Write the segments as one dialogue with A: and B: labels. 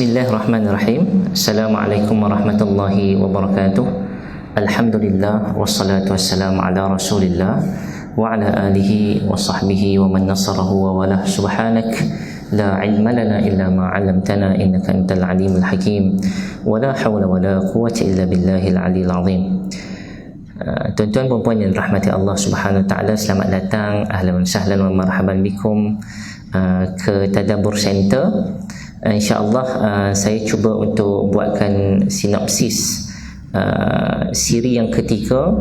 A: Bismillahirrahmanirrahim. Assalamualaikum warahmatullahi wabarakatuh. Alhamdulillah wassalatu wassalamu ala Rasulillah wa ala alihi wa sahbihi wa man nasarahu wa walah. Subhanak la ilma lana illa ma 'allamtana innaka antal alimul hakim. Wa la hawla wa la quwwata illa billahil aliyil azim. Tuan-tuan dan puan yang dirahmati Allah Subhanahu wa taala, selamat datang, ahlan wa sahlan wa marhaban bikum ke Tadabbur Center. InsyaAllah saya cuba untuk buatkan sinopsis siri yang ketiga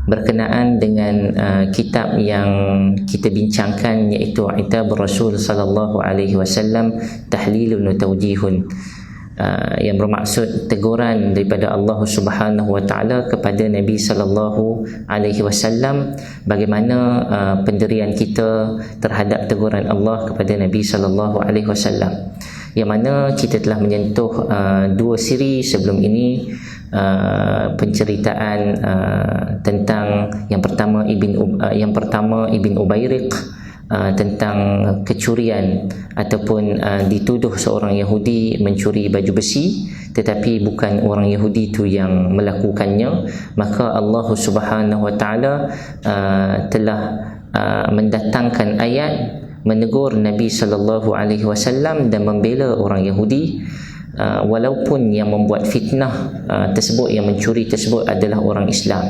A: berkenaan dengan kitab yang kita bincangkan, iaitu Itab Rasul sallallahu alaihi wasallam Tahlilun wa Tawjihun, yang bermaksud teguran daripada Allah Subhanahu wa taala kepada Nabi sallallahu alaihi wasallam, bagaimana pendirian kita terhadap teguran Allah kepada Nabi sallallahu alaihi wasallam, yang mana kita telah menyentuh dua siri sebelum ini. Penceritaan tentang yang pertama Ibn Ubayriq, tentang kecurian ataupun dituduh seorang Yahudi mencuri baju besi tetapi bukan orang Yahudi itu yang melakukannya. Maka Allah Subhanahu wa taala telah mendatangkan ayat menegur Nabi sallallahu alaihi wasallam dan membela orang Yahudi, walaupun yang membuat fitnah tersebut, yang mencuri tersebut adalah orang Islam.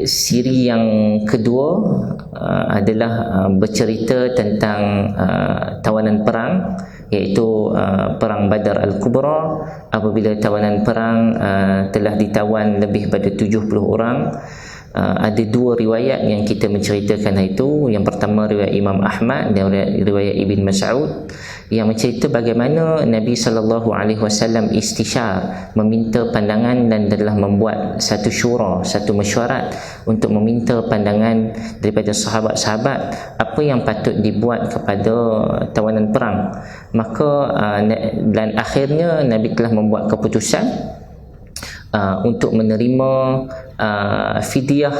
A: Siri yang kedua adalah bercerita tentang tawanan perang, iaitu perang Badar Al-Kubra, apabila tawanan perang telah ditawan lebih pada 70 orang. Ada dua riwayat yang kita menceritakan itu. Yang pertama riwayat Imam Ahmad dan riwayat Ibn Mas'ud yang mencerita bagaimana Nabi sallallahu alaihi wasallam istisyar, meminta pandangan dan telah membuat satu syura, satu mesyuarat untuk meminta pandangan daripada sahabat-sahabat apa yang patut dibuat kepada tawanan perang. Maka dan akhirnya Nabi telah membuat keputusan untuk menerima fidyah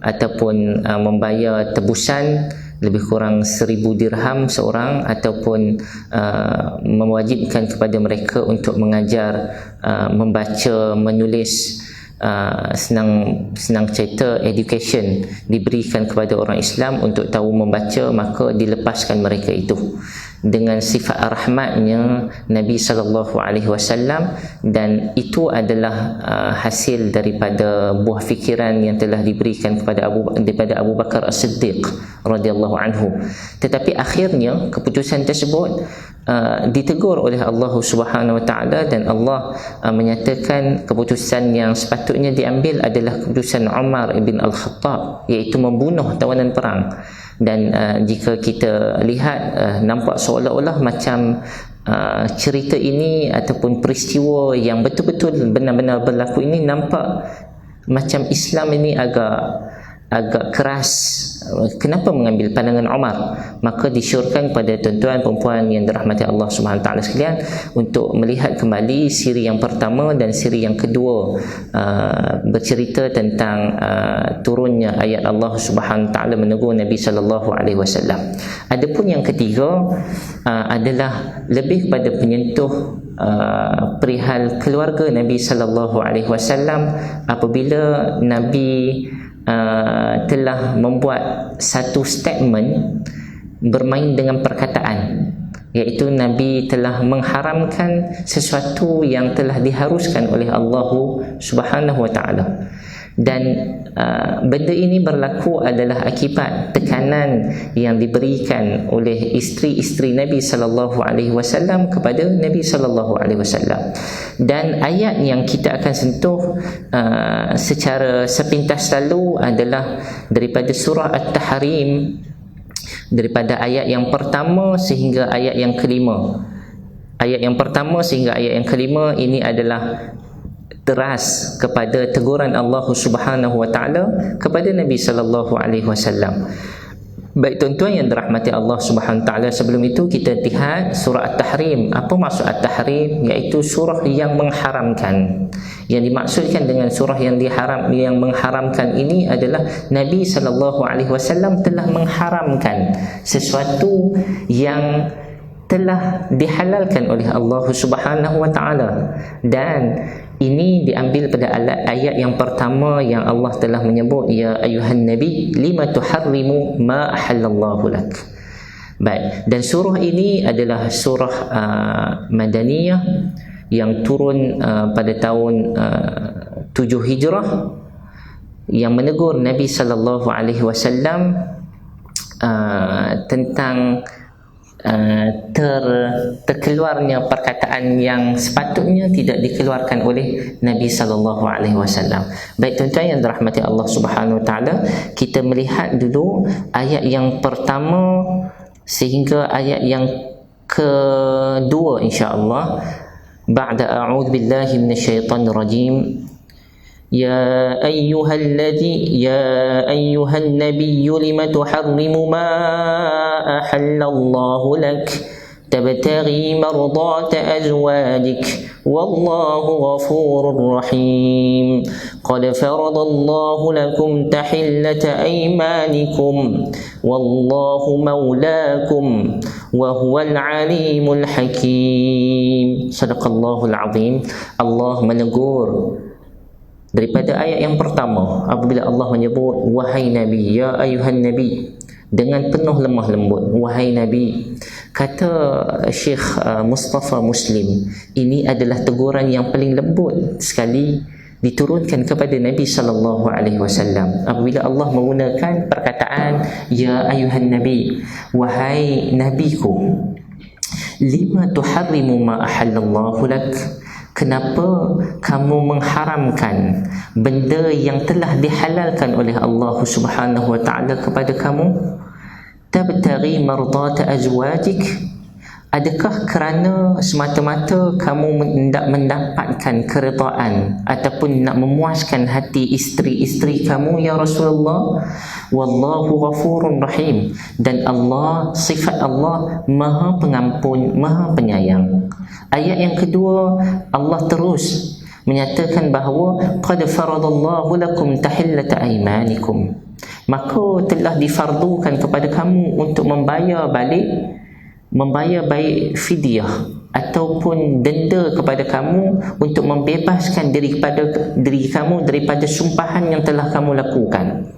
A: ataupun membayar tebusan lebih kurang 1000 dirham seorang, ataupun mewajibkan kepada mereka untuk mengajar membaca, menulis, senang cerita education diberikan kepada orang Islam untuk tahu membaca. Maka dilepaskan mereka itu dengan sifat rahmatnya Nabi sallallahu alaihi wasallam, dan itu adalah hasil daripada buah fikiran yang telah diberikan daripada Abu Bakar As-Siddiq radhiyallahu anhu. Tetapi akhirnya keputusan tersebut ditegur oleh Allah Subhanahu wa taala, dan Allah menyatakan keputusan yang sepatutnya diambil adalah keputusan Umar ibn Al-Khattab, iaitu membunuh tawanan perang. Dan jika kita lihat, nampak seolah-olah macam cerita ini ataupun peristiwa yang betul-betul benar-benar berlaku ini, nampak macam Islam ini agak keras. Kenapa mengambil pandangan Umar? Maka disyorkan pada tuan-tuan dan puan yang dirahmati Allah Subhanahu taala sekalian untuk melihat kembali siri yang pertama dan siri yang kedua, bercerita tentang turunnya ayat Allah Subhanahu taala menegur Nabi sallallahu alaihi wasallam. Adapun yang ketiga adalah lebih kepada penyentuh perihal keluarga Nabi sallallahu alaihi wasallam, apabila Nabi telah membuat satu statement bermain dengan perkataan, iaitu Nabi telah mengharamkan sesuatu yang telah diharuskan oleh Allah Subhanahu wa taala. Dan benda ini berlaku adalah akibat tekanan yang diberikan oleh isteri-isteri Nabi sallallahu alaihi wasallam kepada Nabi sallallahu alaihi wasallam. Dan ayat yang kita akan sentuh secara sepintas lalu adalah daripada surah At-Tahrim, daripada ayat yang pertama sehingga ayat yang kelima. Ayat yang pertama sehingga ayat yang kelima ini adalah teras kepada teguran Allah Subhanahu wa taala kepada Nabi sallallahu alaihi wasallam. Baik tuan-tuan yang dirahmati Allah Subhanahu wa taala, sebelum itu kita lihat surah At-Tahrim. Apa maksud At-Tahrim? Iaitu surah yang mengharamkan. Yang dimaksudkan dengan surah yang mengharamkan ini adalah Nabi sallallahu alaihi wasallam telah mengharamkan sesuatu yang telah dihalalkan oleh Allah Subhanahu wa taala. Dan ini diambil pada ayat yang pertama yang Allah telah menyebut, ya ayuhan nabi lima tuharrimu ma ahallallahu lak. Baik, dan surah ini adalah surah Madaniyah yang turun pada tahun 7 Hijrah, yang menegur Nabi sallallahu alaihi wasallam tentang terkeluarnya perkataan yang sepatutnya tidak dikeluarkan oleh Nabi sallallahu alaihi wasallam. Baik tuan-tuan yang dirahmati Allah Subhanahu wa taala, kita melihat dulu ayat yang pertama sehingga ayat yang kedua insya-Allah. Ba'da a'udzu billahi minasyaitonir rajim. يا أيها النبي لم تحرم ما أحل الله لك تبتغي مرضات أزواجك والله غفور رحيم قد فرض الله لكم تحلة أيمانكم والله مولاكم وهو العليم الحكيم. صدق الله العظيم. Allah menegur daripada ayat yang pertama apabila Allah menyebut wahai Nabi, ya ayuhan Nabi, dengan penuh lemah lembut, wahai Nabi. Kata Syekh Mustafa Muslim, ini adalah teguran yang paling lembut sekali diturunkan kepada Nabi sallallahu alaihi wasallam apabila Allah menggunakan perkataan ya ayuhan Nabi, wahai nabiku. Lima tuharrimu ma ahallallahu lak, kenapa kamu mengharamkan benda yang telah dihalalkan oleh Allah Subhanahu wa taala kepada kamu? Tabtaghi mardata azwajik, adakah kerana semata-mata kamu hendak mendapatkan keredaan ataupun nak memuaskan hati isteri-isteri kamu ya Rasulullah? Wallahu ghafurur rahim, dan Allah, sifat Allah Maha Pengampun, Maha Penyayang. Ayat yang kedua, Allah terus menyatakan bahawa qad faradallahu lakum tahillata aymanikum, maka telah difardukan kepada kamu untuk membayar baik fidyah ataupun denda kepada kamu untuk membebaskan diri kamu daripada sumpahan yang telah kamu lakukan.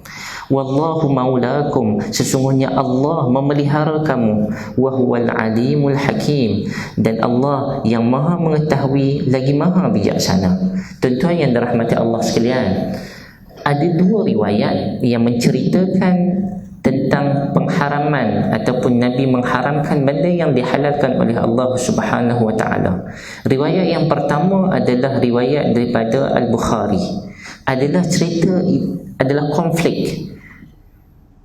A: Wallahu maulakum, sesungguhnya Allah memelihara kamu. Wa huwal alimul hakim, dan Allah yang maha mengetahui lagi maha bijaksana. Tuan-tuan yang dirahmati Allah sekalian, ada dua riwayat yang menceritakan tentang pengharaman ataupun Nabi mengharamkan benda yang dihalalkan oleh Allah Subhanahu wa taala. Riwayat yang pertama adalah riwayat daripada Al-Bukhari. Adalah konflik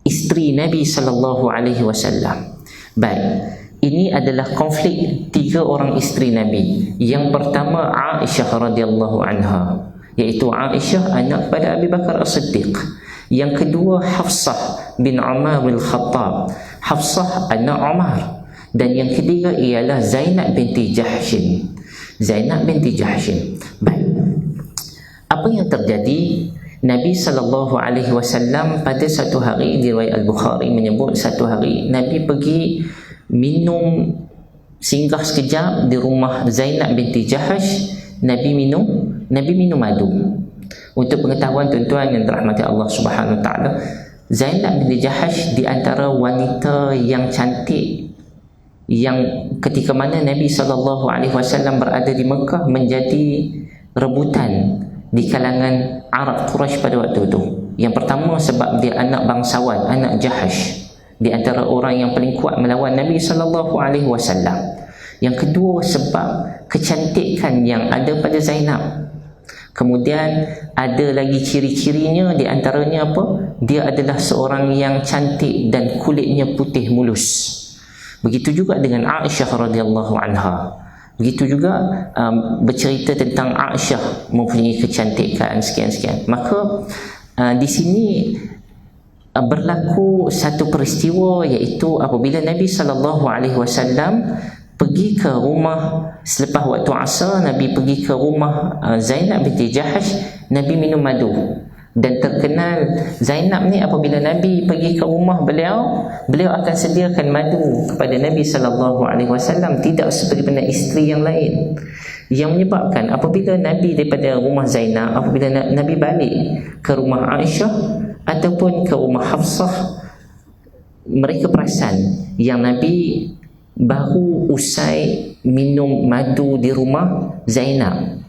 A: isteri Nabi sallallahu alaihi wasallam. Baik, ini adalah konflik 3 orang isteri Nabi. Yang pertama Aisyah radhiyallahu anha, iaitu Aisyah anak pada Abu Bakar As-Siddiq. Yang kedua Hafsah bin Umar bin Khattab, Hafsah anak Umar. Dan yang ketiga ialah Zainab binti Jahshin. Baik, apa yang terjadi? Nabi sallallahu alaihi wasallam pada satu hari, di riwayat Al-Bukhari menyebut satu hari Nabi pergi singgah sekejap di rumah Zainab binti Jahsh. Nabi minum madu. Untuk pengetahuan tuan-tuan yang dirahmati Allah Subhanahu wa taala, Zainab binti Jahsh di antara wanita yang cantik yang ketika mana Nabi sallallahu alaihi wasallam berada di Mekah menjadi rebutan di kalangan Arab Quraisy pada waktu itu. Yang pertama sebab dia anak bangsawan, anak Jahsh, di antara orang yang paling kuat melawan Nabi sallallahu alaihi wasallam. Yang kedua sebab kecantikan yang ada pada Zainab. Kemudian ada lagi ciri-cirinya, di antaranya apa? Dia adalah seorang yang cantik dan kulitnya putih mulus. Begitu juga dengan Aisyah radhiyallahu anha. Begitu juga bercerita tentang Aisyah mempunyai kecantikan sekian-sekian. Maka di sini berlaku satu peristiwa, iaitu apabila Nabi sallallahu alaihi wasallam pergi ke rumah selepas waktu asar, Nabi pergi ke rumah Zainab binti Jahsh. Nabi minum madu. Dan terkenal Zainab ni apabila Nabi pergi ke rumah beliau akan sediakan madu kepada Nabi SAW, tidak seperti mana isteri yang lain. Yang menyebabkan apabila Nabi daripada rumah Zainab, apabila Nabi balik ke rumah Aisyah ataupun ke rumah Hafsah, mereka perasan yang Nabi baru usai minum madu di rumah Zainab.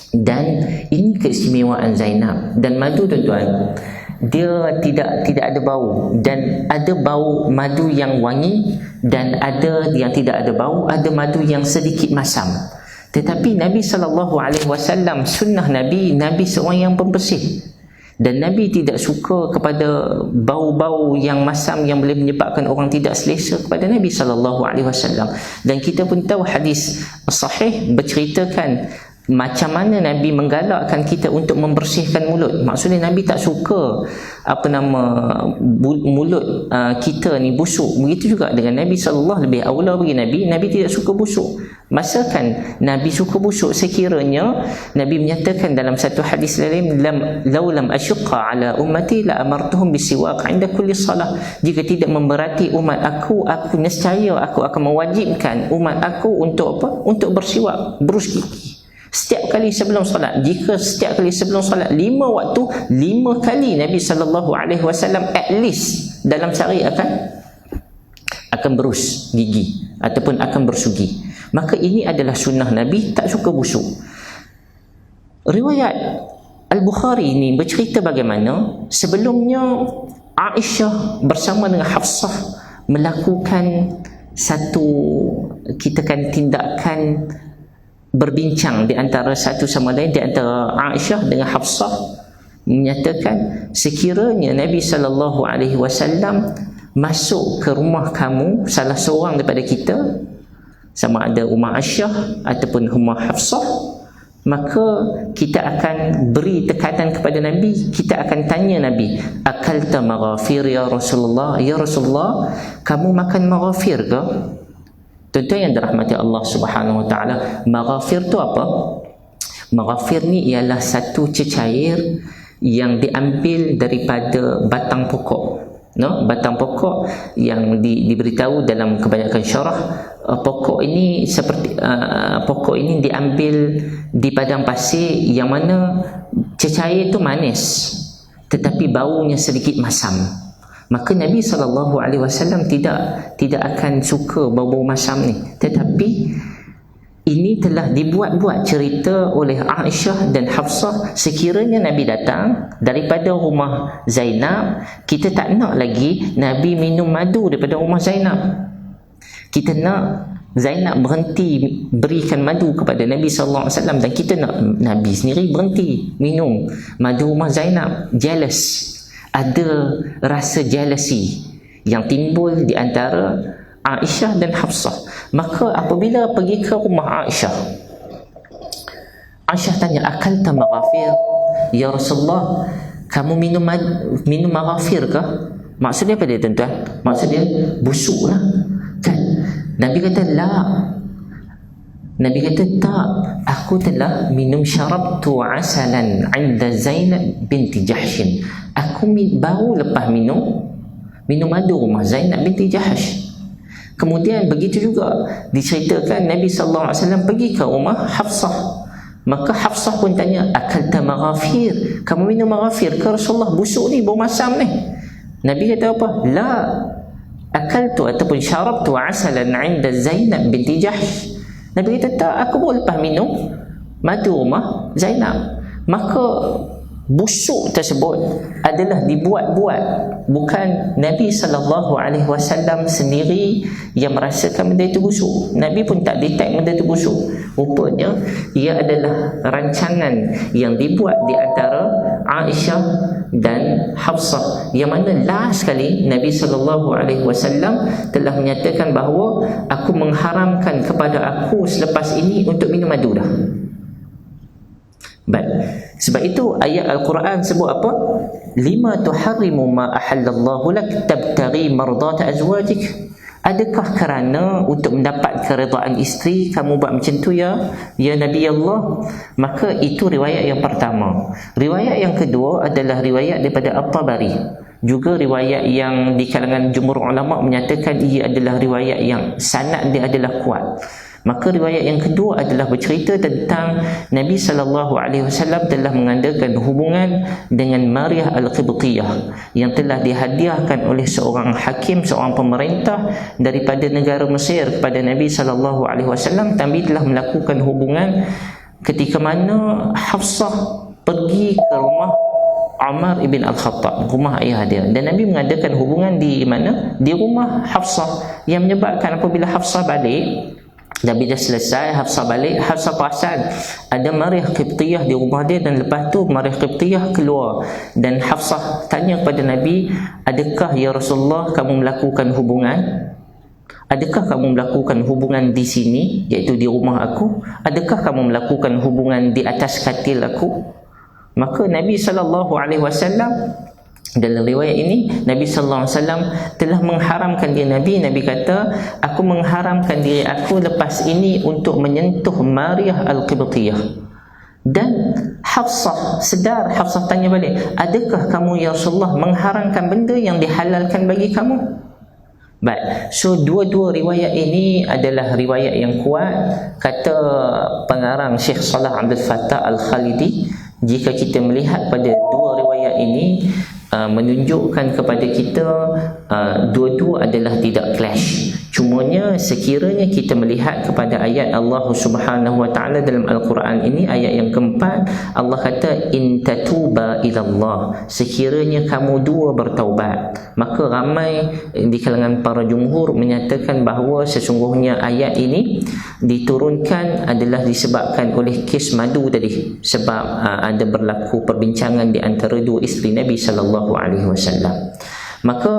A: Dan ini keistimewaan Zainab. Dan madu, tuan-tuan, dia tidak ada bau, dan ada bau madu yang wangi dan ada yang tidak ada bau, ada madu yang sedikit masam. Tetapi Nabi SAW, sunnah Nabi seorang yang pembersih, dan Nabi tidak suka kepada bau-bau yang masam yang boleh menyebabkan orang tidak selesa kepada Nabi SAW. Dan kita pun tahu hadis sahih berceritakan macam mana Nabi menggalakkan kita untuk membersihkan mulut. Maksudnya Nabi tak suka mulut kita ni busuk. Begitu juga dengan Nabi SAW, lebih aula bagi Nabi tidak suka busuk. Masakan Nabi suka busuk, sekiranya Nabi menyatakan dalam satu hadis lain, law lam asyqa ala ummati la amartuhum bisiwak 'inda kulli salah. Jika tidak memberati umat aku nescaya aku akan mewajibkan umat aku untuk apa? Untuk bersiwak, berus gigi setiap kali sebelum solat. Jika setiap kali sebelum solat 5 waktu, 5 kali Nabi SAW at least dalam sehari akan berus gigi ataupun akan bersugi. Maka ini adalah sunnah Nabi, tak suka busuk. Riwayat Al-Bukhari ini bercerita bagaimana sebelumnya Aisyah bersama dengan Hafsah melakukan satu, kita kan, tindakan berbincang di antara satu sama lain, di antara Aisyah dengan Hafsah, menyatakan sekiranya Nabi SAW masuk ke rumah kamu, salah seorang daripada kita, sama ada rumah Aisyah ataupun rumah Hafsah, maka kita akan beri tekanan kepada Nabi. Kita akan tanya Nabi, akalta maghafir ya Rasulullah, ya Rasulullah, kamu makan maghafir ke? Tuan-tuan yang dirahmati Allah Subhanahu Wa Taala, maghafir tu apa? Maghafir ni ialah satu cecair yang diambil daripada batang pokok. Batang pokok yang diberitahu dalam kebanyakan syarah, pokok ini seperti pokok ini diambil di padang pasir yang mana cecair itu manis tetapi baunya sedikit masam. Maka Nabi SAW tidak akan suka bau-bau masam ni. Tetapi ini telah dibuat-buat cerita oleh Aisyah dan Hafsah. Sekiranya Nabi datang daripada rumah Zainab, kita tak nak lagi Nabi minum madu daripada rumah Zainab. Kita nak Zainab berhenti berikan madu kepada Nabi SAW, dan kita nak Nabi sendiri berhenti minum madu rumah Zainab. Jealous, ada rasa jealousy yang timbul di antara Aisyah dan Hafsah. Maka apabila pergi ke rumah Aisyah, Aisyah tanya, akalta maghafir ya Rasulullah, kamu minum maghafir ke? Maksudnya apa dia, tuan-tuan? Maksudnya busuk lah kan? Nabi kata la. Nabi kata tak, aku telah minum syarabtu asalan 'inda Zainab binti Jahshin. Aku baru lepas minum madu rumah Zainab binti Jahsh. Kemudian begitu juga diceritakan Nabi SAW pergi ke rumah Hafsah. Maka Hafsah pun tanya, akalta maghafir, kamu minum maghafir ke Rasulullah? Busuk ni, bau masam ni. Nabi kata apa? La, akaltu ataupun syarabtu asalan 'inda Zainab binti Jahsh. Nabi kata tak, aku baru lepas minum madu rumah Zainab. Maka busuk tersebut adalah dibuat-buat, bukan Nabi SAW sendiri yang merasakan benda itu busuk. Nabi pun tak detect benda itu busuk. Rupanya ia adalah rancangan yang dibuat di antara Aisyah dan Hafsah, yang mana last sekali Nabi SAW telah menyatakan bahawa aku mengharamkan kepada aku selepas ini untuk minum madu dah. Baik. Sebab itu ayat Al-Quran sebut apa? Lima tuharrimu ma ahallallahu lak tabtaghi mardata azwajik. adakah kerana untuk mendapat keredaan isteri kamu buat macam tu ya Nabi Allah? Maka itu riwayat yang pertama. Riwayat yang kedua adalah riwayat daripada At-Tabari, juga riwayat yang di kalangan jumhur ulama menyatakan ia adalah riwayat yang sanad dia adalah kuat. Maka riwayat yang kedua adalah bercerita tentang Nabi SAW telah mengadakan hubungan dengan Maryah Al-Qibtiyah yang telah dihadiahkan oleh seorang hakim, seorang pemerintah daripada negara Mesir kepada Nabi SAW. Nabi telah melakukan hubungan ketika mana Hafsah pergi ke rumah Umar ibn Al-Khattab, rumah ayah dia, dan Nabi mengadakan hubungan di mana? Di rumah Hafsah, yang menyebabkan apabila Hafsah balik dan bila selesai Hafsah balik, Hafsah perasan ada Maryah Qibtiyah di rumah dia, dan lepas tu Maryah Qibtiyah keluar dan Hafsah tanya kepada Nabi, adakah ya Rasulullah kamu melakukan hubungan? Adakah kamu melakukan hubungan di sini, iaitu di rumah aku? Adakah kamu melakukan hubungan di atas katil aku? Maka Nabi SAW dalam riwayat ini, Nabi SAW telah mengharamkan diri Nabi kata, aku mengharamkan diri aku lepas ini untuk menyentuh Maryah Al-Qibtiyah. Dan Hafsah sedar, Hafsah tanya balik, adakah kamu ya Rasulullah mengharamkan benda yang dihalalkan bagi kamu? Baik, so dua-dua riwayat ini adalah riwayat yang kuat. Kata pengarang Syekh Salah Abdul Fattah Al-Khalidi, jika kita melihat pada dua riwayat ini, menunjukkan kepada kita dua-dua adalah tidak clash. Cumanya sekiranya kita melihat kepada ayat Allah Subhanahu wa taala dalam Al-Quran ini, ayat yang keempat, Allah kata in tatuba ilallah, sekiranya kamu dua bertaubat. Maka ramai di kalangan para jumhur menyatakan bahawa sesungguhnya ayat ini diturunkan adalah disebabkan oleh kes madu tadi, sebab ada berlaku perbincangan di antara dua isteri Nabi sallallahu alaihi wasallam. Maka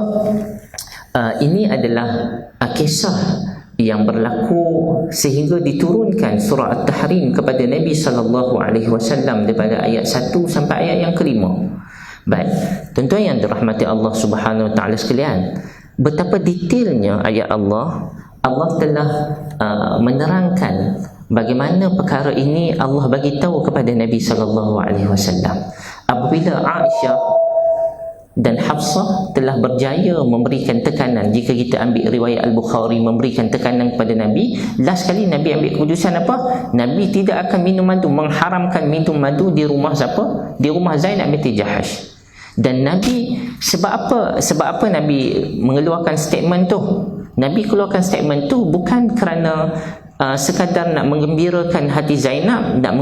A: ini adalah kisah yang berlaku sehingga diturunkan surah At-Tahrim kepada Nabi sallallahu alaihi wasallam daripada ayat 1 sampai ayat yang kelima. Baik, tuan-tuan yang dirahmati Allah Subhanahu wa taala sekalian, betapa detailnya ayat Allah. Allah telah menerangkan bagaimana perkara ini Allah bagi tahu kepada Nabi sallallahu alaihi wasallam. Apabila Aisyah dan Hafsah telah berjaya memberikan tekanan, jika kita ambil riwayat Al-Bukhari, memberikan tekanan kepada Nabi, last kali Nabi ambil keputusan apa? Nabi tidak akan minum madu, mengharamkan minum madu di rumah siapa? Di rumah Zainab binti Jahash. Dan Nabi, sebab apa? Sebab apa Nabi mengeluarkan statement tu? Nabi keluarkan statement tu bukan kerana sekadar nak menggembirakan hati Zainab, nak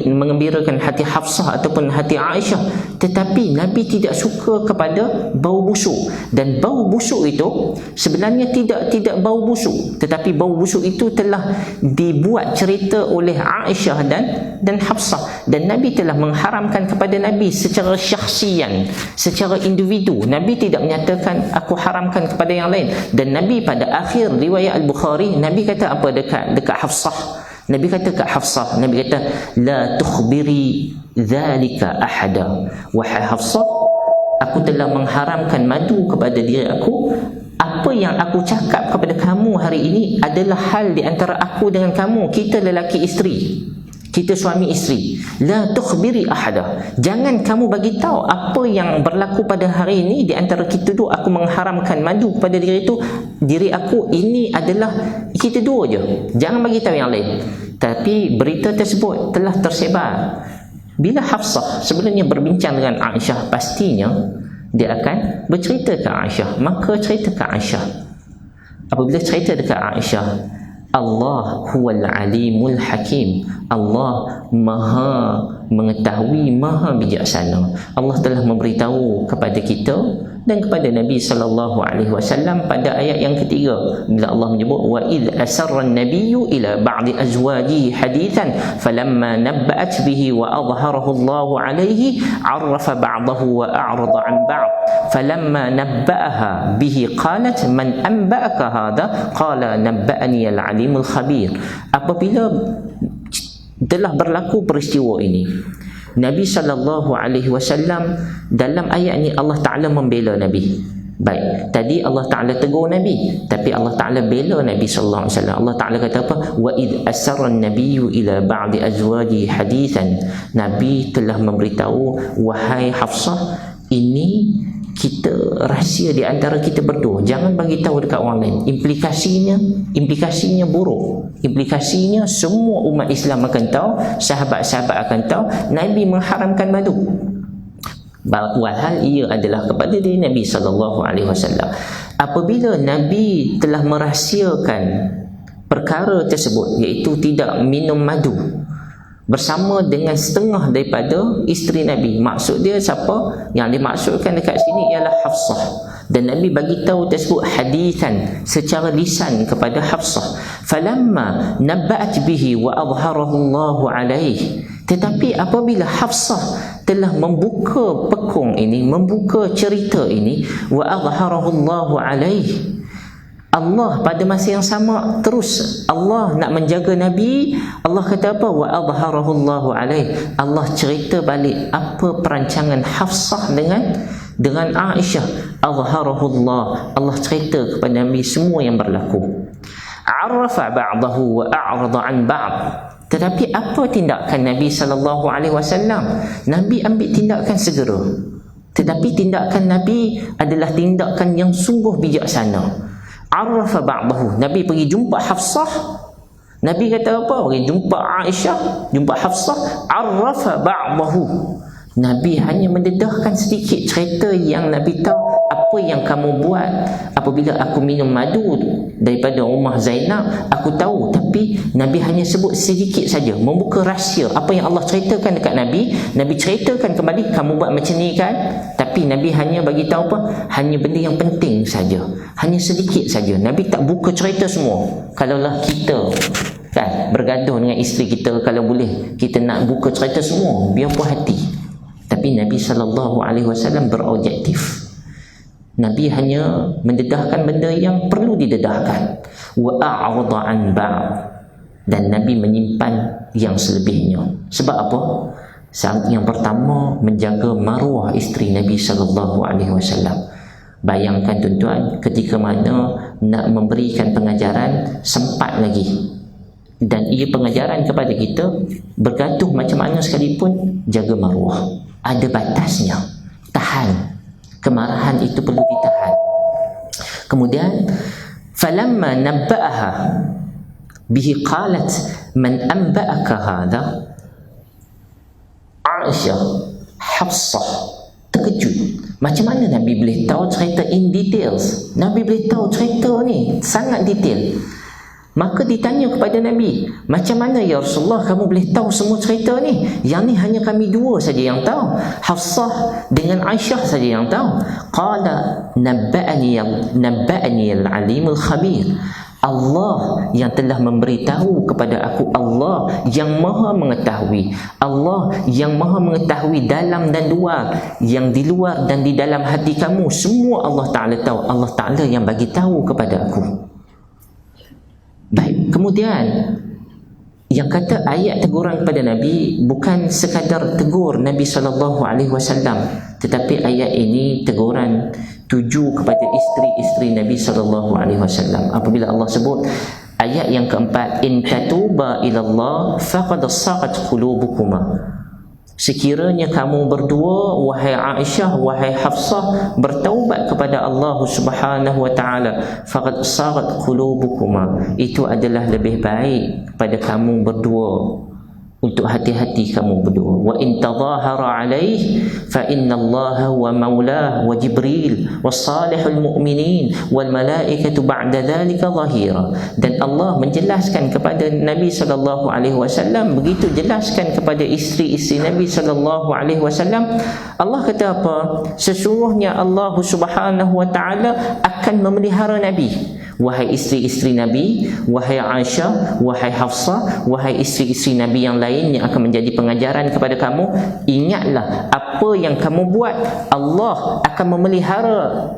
A: menggembirakan hati Hafsah ataupun hati Aisyah, tetapi Nabi tidak suka kepada bau busuk. Dan bau busuk itu sebenarnya tidak bau busuk, tetapi bau busuk itu telah dibuat cerita oleh Aisyah dan Hafsah, dan Nabi telah mengharamkan kepada Nabi secara syakhsian, secara individu. Nabi tidak menyatakan aku haramkan kepada yang lain. Dan Nabi pada akhir riwayat Al-Bukhari, Nabi kata apa dekat Hafsah? Nabi kata kat Hafsah, Nabi kata la tukhbiri dhalika ahada, wahai Hafsah, aku telah mengharamkan madu kepada diri aku. Apa yang aku cakap kepada kamu hari ini adalah hal di antara aku dengan kamu, kita lelaki isteri, kita suami isteri. La tukhbiri ahada, jangan kamu bagi tahu apa yang berlaku pada hari ini di antara kita dua. Aku mengharamkan madu kepada diri aku, ini adalah kita dua je, jangan bagi tahu yang lain. Tapi berita tersebut telah tersebar. Bila Hafsah sebenarnya berbincang dengan Aisyah, pastinya dia akan bercerita ke Aisyah. Maka cerita ke Aisyah, apabila cerita dekat Aisyah, Allah huwal alimul hakim, Allah maha mengetahui, maha bijaksana. Allah telah memberitahu kepada kita dan kepada Nabi sallallahu alaihi wasallam pada ayat yang ketiga, bila Allah menyebut wa id asarra an-nabiyyu ila ba'di azwajihi hadithan falamma nabba'at bihi wa adhharahu Allah alaihi 'arrafa ba'dahu wa a'rada 'an ba'd falamma nabba'aha bihi qalat man anba'aka hadha qala nabba'ani al-'alimul khabir. Apabila telah berlaku peristiwa ini, Nabi sallallahu alaihi wasallam, dalam ayat ini Allah Taala membela Nabi. Baik, tadi Allah Ta'ala tegur Nabi, tapi Allah Ta'ala bela Nabi sallallahu alaihi wasallam. Allah Ta'ala kata apa? Wa id asarra an-nabiyyu ila ba'di azwaji hadithan. Nabi telah memberitahu, wahai Hafsah, ini kita rahsia di antara kita berdua, jangan bagi tahu dekat orang lain. Implikasinya buruk. Implikasinya semua umat Islam akan tahu, sahabat-sahabat akan tahu Nabi mengharamkan madu. Walhal ia adalah kepada diri Nabi sallallahu alaihi wasallam. Apabila Nabi telah merahsiakan perkara tersebut, iaitu tidak minum madu, bersama dengan setengah daripada isteri Nabi. Maksud dia siapa? Yang dimaksudkan dekat sini ialah Hafsah. Dan Nabi bagi tahu tersebut hadithan, secara lisan kepada Hafsah. Falamma nabba'at bihi wa adharahu Allah alaihi. Tetapi apabila Hafsah telah membuka pekung ini, membuka cerita ini, wa adharahu Allah alaihi, Allah pada masa yang sama terus Allah nak menjaga Nabi. Allah kata apa? Wa adharahu Allah alaihi. Allah cerita balik apa perancangan Hafsah dengan Aisyah. Adharahu Allah. Allah cerita kepada Nabi semua yang berlaku. Arafa ba'dahu wa a'rada an ba'd. Tetapi apa tindakan Nabi sallallahu alaihi wasallam? Nabi ambil tindakan segera. Tetapi tindakan Nabi adalah tindakan yang sungguh bijaksana. Arafa ba'dahu. Nabi pergi jumpa Hafsah. Nabi kata apa? Pergi jumpa Aisyah, jumpa Hafsah. Arafa ba'dahu. Nabi hanya mendedahkan sedikit cerita yang Nabi tahu. Apa yang kamu buat apabila aku minum madu daripada rumah Zainab, aku tahu. Tapi Nabi hanya sebut sedikit saja, membuka rahsia. Apa yang Allah ceritakan dekat Nabi, Nabi ceritakan kembali, kamu buat macam ni kan. Tapi Nabi hanya bagi tahu apa? Hanya benda yang penting saja, hanya sedikit saja. Nabi tak buka cerita semua. Kalaulah kita kan bergaduh dengan isteri kita, kalau boleh kita nak buka cerita semua, biar puas hati. Tapi Nabi SAW berobjektif. Nabi hanya mendedahkan benda yang perlu didedahkan. Wa a'rada an ba'd. Dan Nabi menyimpan yang selebihnya. Sebab apa? Yang pertama, menjaga maruah isteri Nabi sallallahu alaihi wasallam. Bayangkan tuan-tuan, ketika mana nak memberikan pengajaran sempat lagi. Dan ia pengajaran kepada kita, bergaduh macam mana sekalipun, jaga maruah. Ada batasnya. Tahan. Kemarahan itu perlu ditahan. Kemudian falamma nabba'aha bihi qalat man anba'aka hadha. Aisyah, Hafsah terkejut. Macam mana Nabi boleh tahu cerita in details? Nabi boleh tahu cerita ni sangat detail. Maka ditanya kepada Nabi, macam mana ya Rasulullah kamu boleh tahu semua cerita ni? Yang ni hanya kami dua saja yang tahu. Hafsah dengan Aisyah saja yang tahu. Qala nabba'ani al-alimul khabir. Allah yang telah memberitahu kepada aku, Allah yang maha mengetahui, Allah yang maha mengetahui dalam dan luar, yang di luar dan di dalam hati kamu, semua Allah Ta'ala tahu. Allah Ta'ala yang bagi tahu kepada aku. Baik, kemudian yang kata ayat teguran kepada Nabi bukan sekadar tegur Nabi SAW, tetapi ayat ini teguran tuju kepada isteri-isteri Nabi SAW. Apabila Allah sebut ayat yang keempat, in tatuba ilallah faqad saqat qulubukuma. Sekiranya kamu berdua, wahai Aisyah, wahai Hafsah, bertaubat kepada Allah Subhanahu wa taala, faqad sarat qulubukuma, itu adalah lebih baik pada kamu berdua. Untuk hati-hati kamu berdua. Wa in tadhahara alaih fa innallaha wa maulah wa Jibril wa salihul mu'minin wal malaikatu ba'da dhalika zahira. Dan Allah menjelaskan kepada Nabi sallallahu alaihi wasallam, begitu jelaskan kepada isteri-isteri Nabi sallallahu alaihi wasallam. Allah kata apa? Sesungguhnya Allah Subhanahu wa taala akan memelihara Nabi. Wahai isteri-isteri Nabi, wahai Aisyah, wahai Hafsah, wahai isteri-isteri Nabi yang lain yang akan menjadi pengajaran kepada kamu, ingatlah apa yang kamu buat, Allah akan memelihara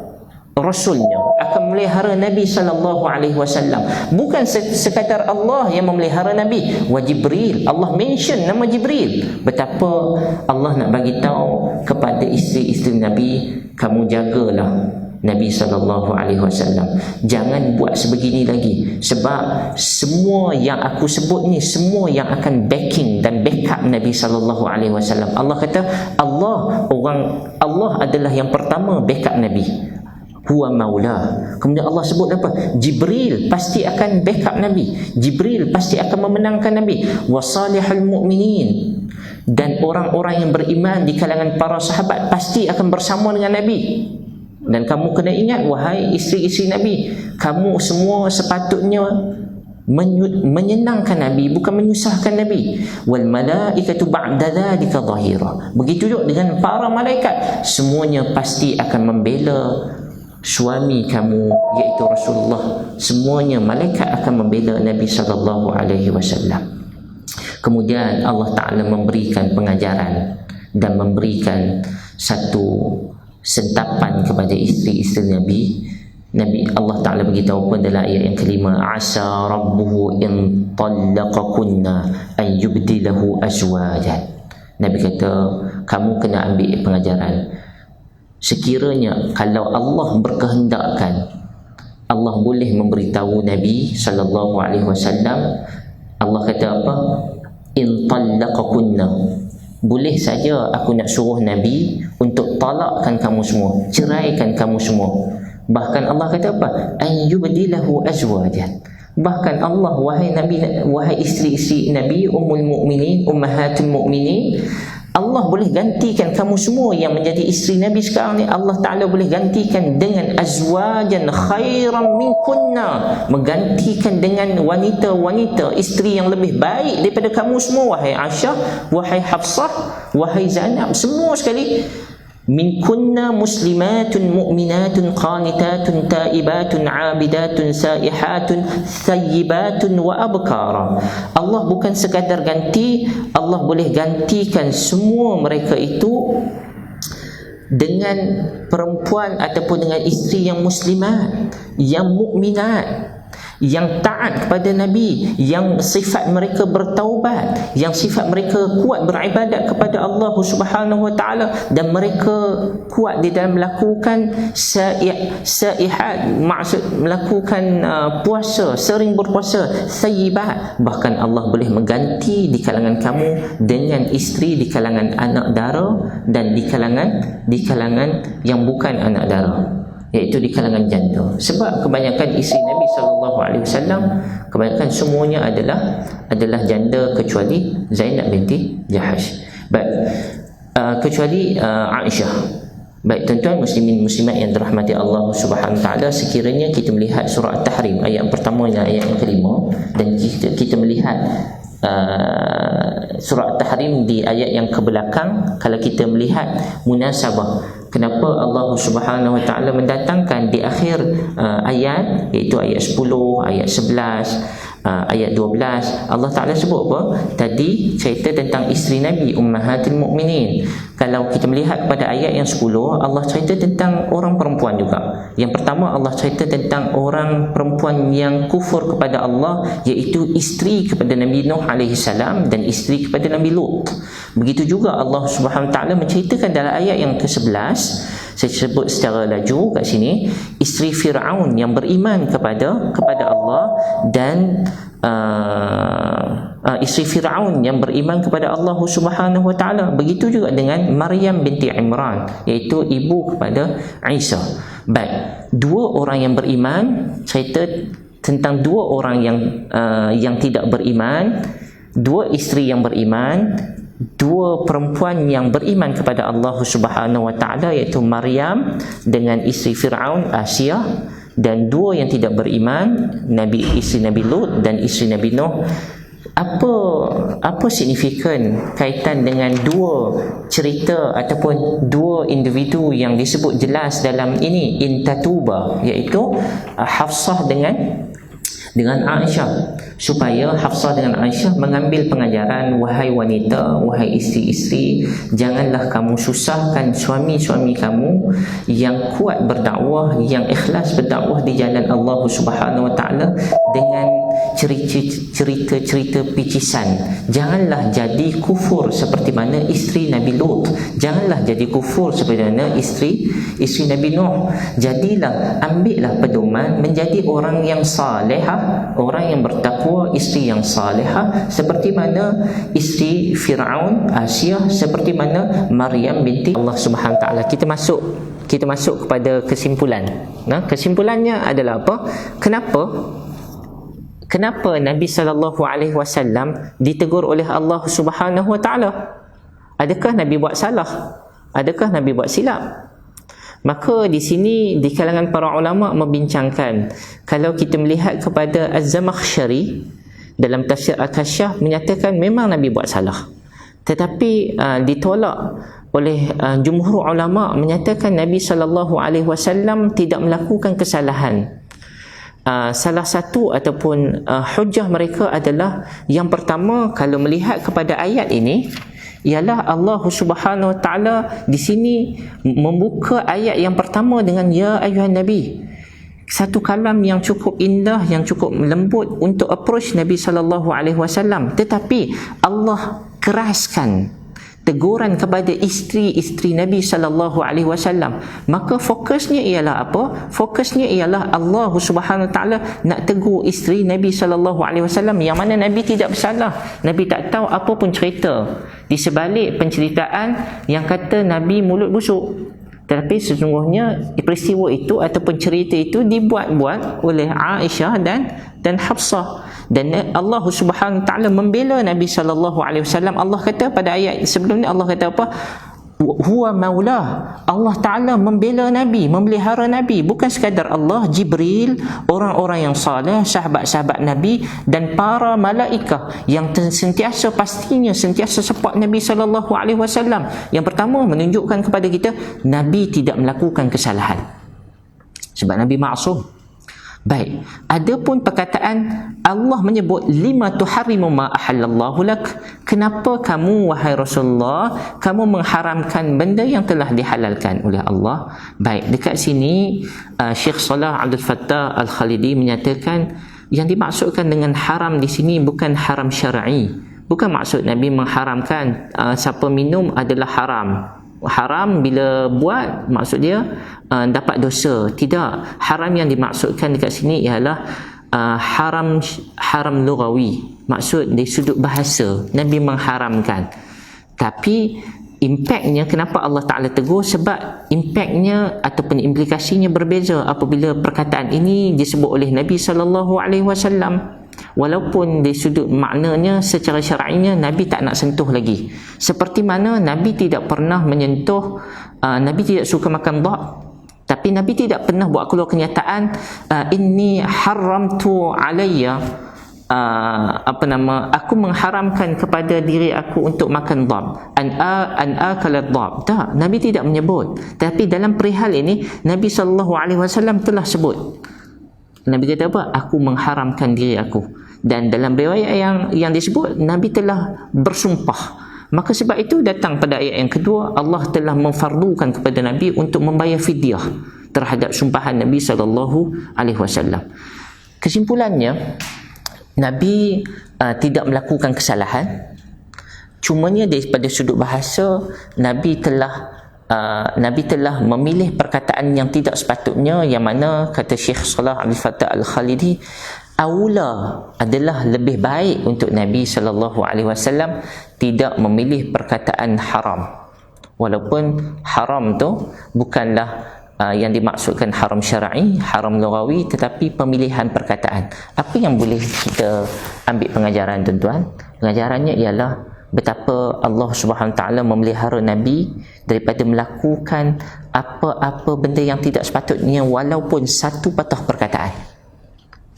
A: Rasulnya, akan memelihara Nabi SAW. Bukan sekadar Allah yang memelihara Nabi, wa Jibril. Allah mention nama Jibril. Betapa Allah nak bagi tahu kepada isteri-isteri Nabi, kamu jagalah Nabi SAW. Jangan buat sebegini lagi, sebab semua yang aku sebut ni semua yang akan backing dan backup Nabi SAW. Allah kata Allah adalah yang pertama backup Nabi, huwa maula. Kemudian Allah sebut apa? Jibril pasti akan backup Nabi, Jibril pasti akan memenangkan Nabi, wasalihul mu'minin, dan orang-orang yang beriman di kalangan para sahabat pasti akan bersama dengan Nabi. Dan kamu kena ingat, wahai isteri-isteri Nabi, kamu semua sepatutnya menyenangkan Nabi, bukan menyusahkan Nabi. Wal malaikatu ba'da dzalika dhahira. Begitu juga dengan para malaikat, semuanya pasti akan membela suami kamu, iaitu Rasulullah. Semuanya malaikat akan membela Nabi SAW. Kemudian Allah Ta'ala memberikan pengajaran dan memberikan satu sentapan kepada isteri-isteri Nabi. Allah Ta'ala beritahu pun dalam ayat yang kelima, asa rabbuhu in tallaqakunna an yubdilahu azwajan. Nabi kata, kamu kena ambil pengajaran. Sekiranya kalau Allah berkehendakkan, Allah boleh memberitahu Nabi SAW. Allah kata apa? In tallaqakunna, boleh saja aku nak suruh Nabi untuk talakkan kamu semua, ceraikan kamu semua. Bahkan Allah kata apa? An yubdilahu azwajan. Bahkan Allah, wahai Nabi, wahai isteri-isteri Nabi, ummul mu'minin, ummahatul mu'minin, Allah boleh gantikan kamu semua yang menjadi isteri Nabi sekarang ni. Allah Ta'ala boleh gantikan dengan azwajan khairan minkunna, menggantikan dengan wanita-wanita, isteri yang lebih baik daripada kamu semua, wahai Aisyah, wahai Hafsah, wahai Zainab, semua sekali. Minkunna muslimatun mu'minatun qanitatun taibatun abidatun saihatun thayyibatun wa abkara. Allah bukan sekadar ganti, Allah boleh gantikan semua mereka itu dengan perempuan ataupun dengan isteri yang muslimat, yang mukminat, yang taat kepada Nabi, yang sifat mereka bertaubat, yang sifat mereka kuat beribadat kepada Allah Subhanahu wa taala, dan mereka kuat di dalam melakukan saihat, maksud melakukan puasa, sering berpuasa, sayyibat. Bahkan Allah boleh mengganti di kalangan kamu dengan isteri di kalangan anak dara dan di kalangan yang bukan anak dara, iaitu di kalangan janda. Sebab kebanyakan isteri Nabi SAW, kebanyakan semuanya adalah janda kecuali Zainab binti Jahash. Baik, kecuali Aisyah. Baik, tuan-tuan muslimin muslimat yang dirahmati Allah Subhanahu wa taala, sekiranya kita melihat surah At-Tahrim ayat yang pertama dan ayat yang kelima, dan kita melihat surah At-Tahrim di ayat yang kebelakang, kalau kita melihat munasabah kenapa Allah Subhanahu wa taala mendatangkan di akhir ayat, iaitu ayat 10, ayat 11, ayat 12, Allah Ta'ala sebut apa? Tadi cerita tentang isteri Nabi, ummahatul mu'minin. Kalau kita melihat pada ayat yang 10, Allah cerita tentang orang perempuan juga. Yang pertama, Allah cerita tentang orang perempuan yang kufur kepada Allah, iaitu isteri kepada Nabi Nuh AS dan isteri kepada Nabi Lut. Begitu juga Allah Subhanahu wa taala menceritakan dalam ayat yang ke-11, saya sebut secara laju kat sini, isteri Fir'aun yang beriman kepada Allah, dan isteri Fir'aun yang beriman kepada Allah Subhanahu wa taala. Begitu juga dengan Maryam binti Imran, iaitu ibu kepada Isa. Baik, dua orang yang beriman, cerita tentang dua orang yang tidak beriman, dua isteri yang beriman, dua perempuan yang beriman kepada Allah Subhanahu wa taala, iaitu Maryam dengan isteri Firaun Asia, dan dua yang tidak beriman, isteri Nabi Lut dan isteri Nabi Nuh. Apa signifikan kaitan dengan dua cerita ataupun dua individu yang disebut jelas dalam ini, intatuba, iaitu Hafsah dengan dengan Aisyah, supaya Hafsah dengan Aisyah mengambil pengajaran, wahai wanita, wahai isteri-isteri, janganlah kamu susahkan suami-suami kamu yang kuat berdakwah, yang ikhlas berdakwah di jalan Allah Subhanahu Wa Taala dengan cerita-cerita picisan. Janganlah jadi kufur seperti mana isteri Nabi Lut, janganlah jadi kufur seperti mana isteri Nabi Nuh. Jadilah, ambillah pedoman menjadi orang yang salihah, orang yang bertakwa, isteri yang salihah, seperti mana isteri Firaun, Asia, seperti mana Maryam binti Allah Subhanahu Wa Taala. Kita masuk kepada kesimpulan. Kesimpulannya adalah apa? Kenapa Nabi sallallahu alaihi wasallam ditegur oleh Allah Subhanahu Wa Taala? Adakah Nabi buat salah? Adakah Nabi buat silap? Maka di sini di kalangan para ulama membincangkan, kalau kita melihat kepada Az-Zamakhsyari dalam tafsir Al-Kasyaf menyatakan memang Nabi buat salah, tetapi ditolak oleh jumhur ulama menyatakan Nabi sallallahu alaihi wasallam tidak melakukan kesalahan. Salah satu ataupun hujah mereka adalah, yang pertama, kalau melihat kepada ayat ini, ialah Allah Subhanahu Wa Taala di sini membuka ayat yang pertama dengan ya ayuhan nabi. Satu kalam yang cukup indah, yang cukup lembut untuk approach Nabi sallallahu alaihi wasallam, tetapi Allah keraskan teguran kepada isteri-isteri Nabi sallallahu alaihi wasallam. Maka fokusnya ialah apa? Fokusnya ialah Allah Subhanahu Wa Taala nak tegur isteri Nabi sallallahu alaihi wasallam yang mana Nabi tidak bersalah. Nabi tak tahu apa pun cerita di sebalik penceritaan yang kata Nabi mulut busuk. Tetapi sesungguhnya peristiwa itu ataupun cerita itu dibuat-buat oleh Aisyah dan Hafsah. Dan Allah Subhanahu Wa Taala membela Nabi sallallahu alaihi wasallam. Allah kata pada ayat sebelum ni, Allah kata apa? Huwa maulah. Allah Taala membela Nabi, memelihara Nabi. Bukan sekadar Allah, Jibril, orang-orang yang saleh, sahabat-sahabat Nabi dan para malaikat yang sentiasa support Nabi sallallahu alaihi wasallam. Yang pertama menunjukkan kepada kita Nabi tidak melakukan kesalahan, sebab Nabi maksum. Baik, adapun perkataan Allah menyebut lima tuharrimu ma ahallallahu lak, kenapa kamu wahai Rasulullah kamu mengharamkan benda yang telah dihalalkan oleh Allah. Baik, dekat sini Syekh Salah Abdul Fattah Al-Khalidi menyatakan yang dimaksudkan dengan haram di sini bukan haram syar'i. Bukan maksud Nabi mengharamkan siapa minum adalah haram. Haram bila buat maksud dia dapat dosa. Tidak, haram yang dimaksudkan dekat sini ialah haram lughawi, maksud dari sudut bahasa Nabi mengharamkan. Tapi impaknya, kenapa Allah Ta'ala tegur? Sebab impaknya ataupun implikasinya berbeza apabila perkataan ini disebut oleh Nabi SAW. Walaupun dari sudut maknanya secara syar'inya Nabi tak nak sentuh lagi. Seperti mana Nabi tidak pernah menyentuh, Nabi tidak suka makan dhab, tapi Nabi tidak pernah buat keluar kenyataan inni haramtu alayya, aku mengharamkan kepada diri aku untuk makan dhab, an akala dhab. Tak, Nabi tidak menyebut. Tapi dalam perihal ini Nabi SAW telah sebut. Nabi kata apa? Aku mengharamkan diri aku. Dan dalam riwayat yang disebut Nabi telah bersumpah. Maka sebab itu datang pada ayat yang kedua, Allah telah memfardukan kepada Nabi untuk membayar fidyah terhadap sumpahan Nabi SAW. Kesimpulannya, Nabi tidak melakukan kesalahan. Cumanya daripada sudut bahasa, Nabi telah memilih perkataan yang tidak sepatutnya, yang mana kata Syekh Salah Abdul Fattah Al-Khalidi, aula adalah lebih baik untuk Nabi SAW tidak memilih perkataan haram. Walaupun haram tu bukanlah yang dimaksudkan haram syar'i, haram lughawi, tetapi pemilihan perkataan. Apa yang boleh kita ambil pengajaran, tuan-tuan? Pengajarannya ialah betapa Allah Subhanahu Taala memelihara Nabi daripada melakukan apa-apa benda yang tidak sepatutnya, walaupun satu patah perkataan.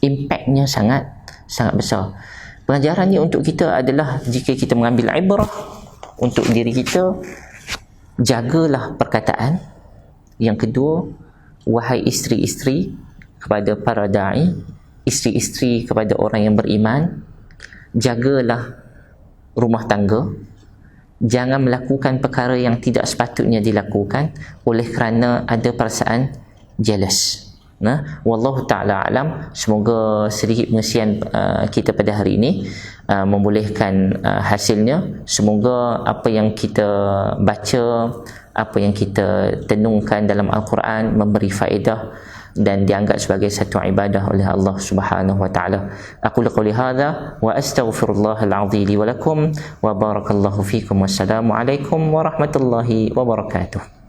A: Impaknya sangat besar. Pengajarannya untuk kita adalah, jika kita mengambil ibrah untuk diri kita, jagalah perkataan. Yang kedua, wahai isteri-isteri, kepada para da'i, isteri-isteri kepada orang yang beriman, jagalah rumah tangga, jangan melakukan perkara yang tidak sepatutnya dilakukan oleh kerana ada perasaan jealous. Wallahu ta'ala alam. Semoga sedikit pengisian kita pada hari ini membolehkan hasilnya. Semoga apa yang kita baca, apa yang kita tenungkan dalam Al-Quran memberi faedah dan dianggap sebagai satu ibadah oleh Allah Subhanahu wa taala. Aku qouli hadza wa astaghfirullahal azim li wa lakum wa barakallahu fikum. Wassalamu alaikum warahmatullahi wabarakatuh.